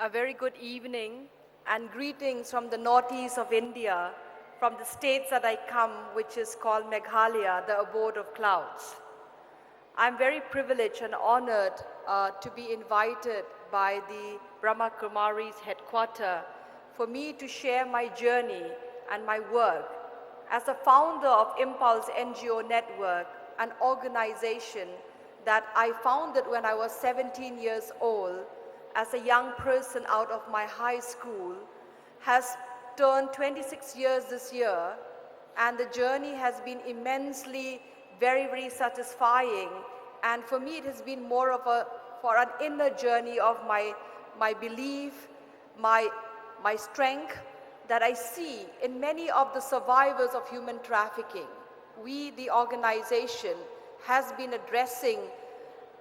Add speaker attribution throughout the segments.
Speaker 1: A very good evening and greetings from the northeast of India, from the states that I come, which is called Meghalaya, the abode of clouds. I'm very privileged and honored to be invited by the Brahma Kumari's headquarters for me to share my journey and my work as a founder of Impulse NGO Network, an organization that I founded when I was 17 years old as a young person out of my high school, has turned 26 years this year, and the journey has been immensely very, very satisfying. And for me, it has been more of an inner journey of my belief, my strength that I see in many of the survivors of human trafficking. We, the organization, has been addressing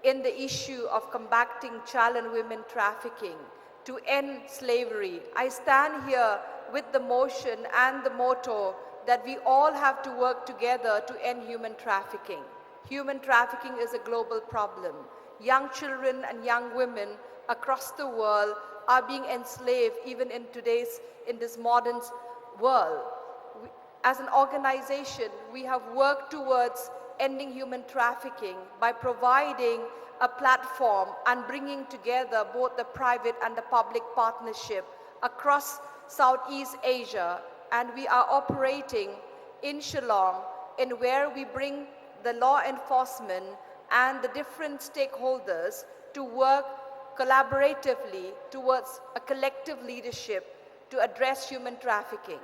Speaker 1: in the issue of combating child and women trafficking to end slavery. I stand here with the motion and the motto that we all have to work together to end human trafficking. Human trafficking is a global problem. Young children and young women across the world are being enslaved even in this modern world. As an organization, we have worked towards ending human trafficking by providing a platform and bringing together both the private and the public partnership across Southeast Asia. And we are operating in Shillong, in where we bring the law enforcement and the different stakeholders to work collaboratively towards a collective leadership to address human trafficking.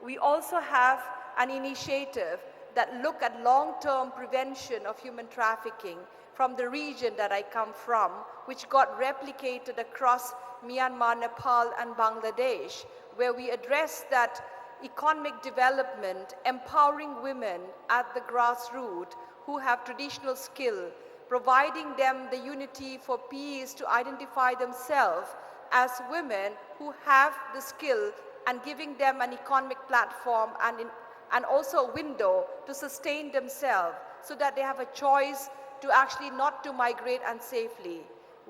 Speaker 1: We also have an initiative that look at long-term prevention of human trafficking from the region that I come from, which got replicated across Myanmar, Nepal, and Bangladesh, where we address that economic development, empowering women at the grassroots who have traditional skill, providing them the unity for peace to identify themselves as women who have the skill and giving them an economic platform and also a window to sustain themselves so that they have a choice to actually not to migrate unsafely.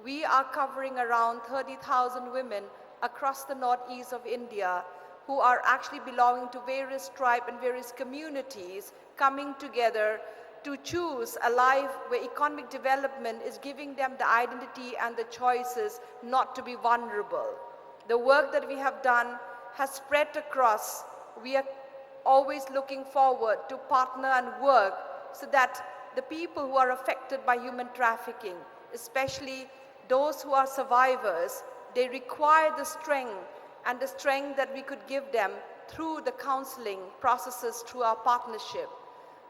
Speaker 1: We are covering around 30,000 women across the northeast of India who are actually belonging to various tribes and various communities coming together to choose a life where economic development is giving them the identity and the choices not to be vulnerable. The work that we have done has spread across. We are always looking forward to partner and work so that the people who are affected by human trafficking, especially those who are survivors, they require the strength that we could give them through the counseling processes, through our partnership.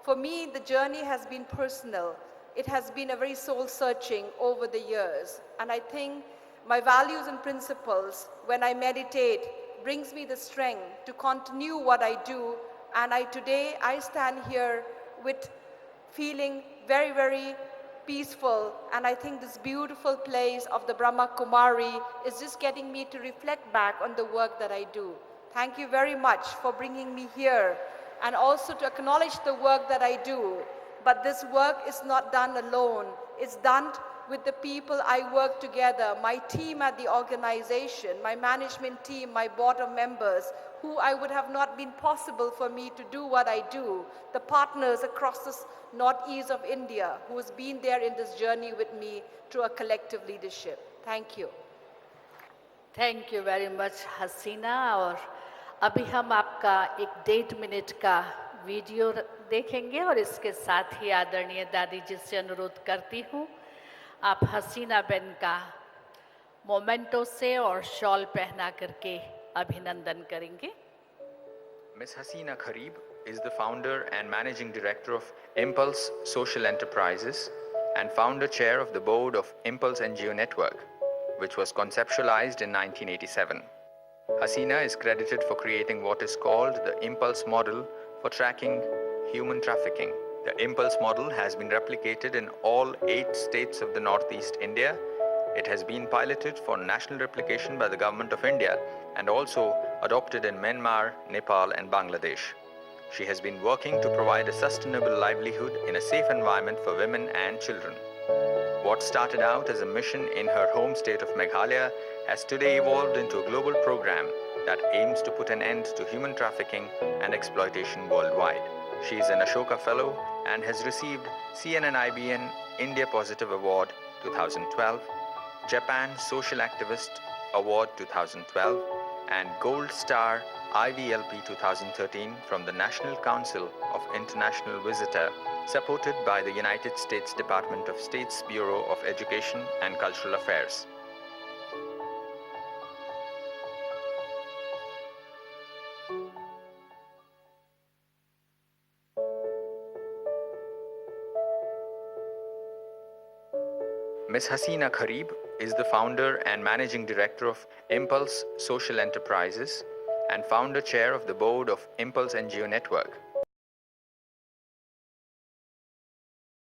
Speaker 1: For me, the journey has been personal. It has been a very soul-searching over the years. And I think my values and principles, when I meditate, brings me the strength to continue what I do. And today I stand here with feeling very, very peaceful. And I think this beautiful place of the Brahma Kumari is just getting me to reflect back on the work that I do. Thank you very much for bringing me here and also to acknowledge the work that I do. But this work is not done alone. It's done with the people I work together, my team at the organization, my management team, my board of members, who I would have not been possible for me to do what I do, the partners across the northeast of India who has been there in this journey with me through a collective leadership. Thank you.
Speaker 2: Thank you very much, Hasina. और अभी हम आपका एक 1.5 minute का video देखेंगे और इसके साथ ही आदरणीय दादी जी से अनुरोध करती हूँ आप हसीना बेन का मोमेंटो से और शॉल पहना करके अभिनंदन करेंगे.
Speaker 3: Ms. Hasina Kharbhih is the founder and managing director of Impulse Social Enterprises and founder chair of the board of Impulse NGO Network, which was conceptualized in 1987. Hasina is credited for creating what is called the Impulse model for tracking human trafficking. The Impulse model has been replicated in all 8 states of the Northeast India. It has been piloted for national replication by the Government of India and also adopted in Myanmar, Nepal and Bangladesh. She has been working to provide a sustainable livelihood in a safe environment for women and children. What started out as a mission in her home state of Meghalaya has today evolved into a global program that aims to put an end to human trafficking and exploitation worldwide. She is an Ashoka Fellow and has received CNN-IBN India Positive Award 2012, Japan Social Activist Award 2012, and Gold Star IVLP 2013 from the National Council of International Visitor, supported by the United States Department of State's Bureau of Education and Cultural Affairs. Ms. Hasina Kharbhih is the founder and managing director of Impulse Social Enterprises and founder chair of the board of Impulse NGO Network,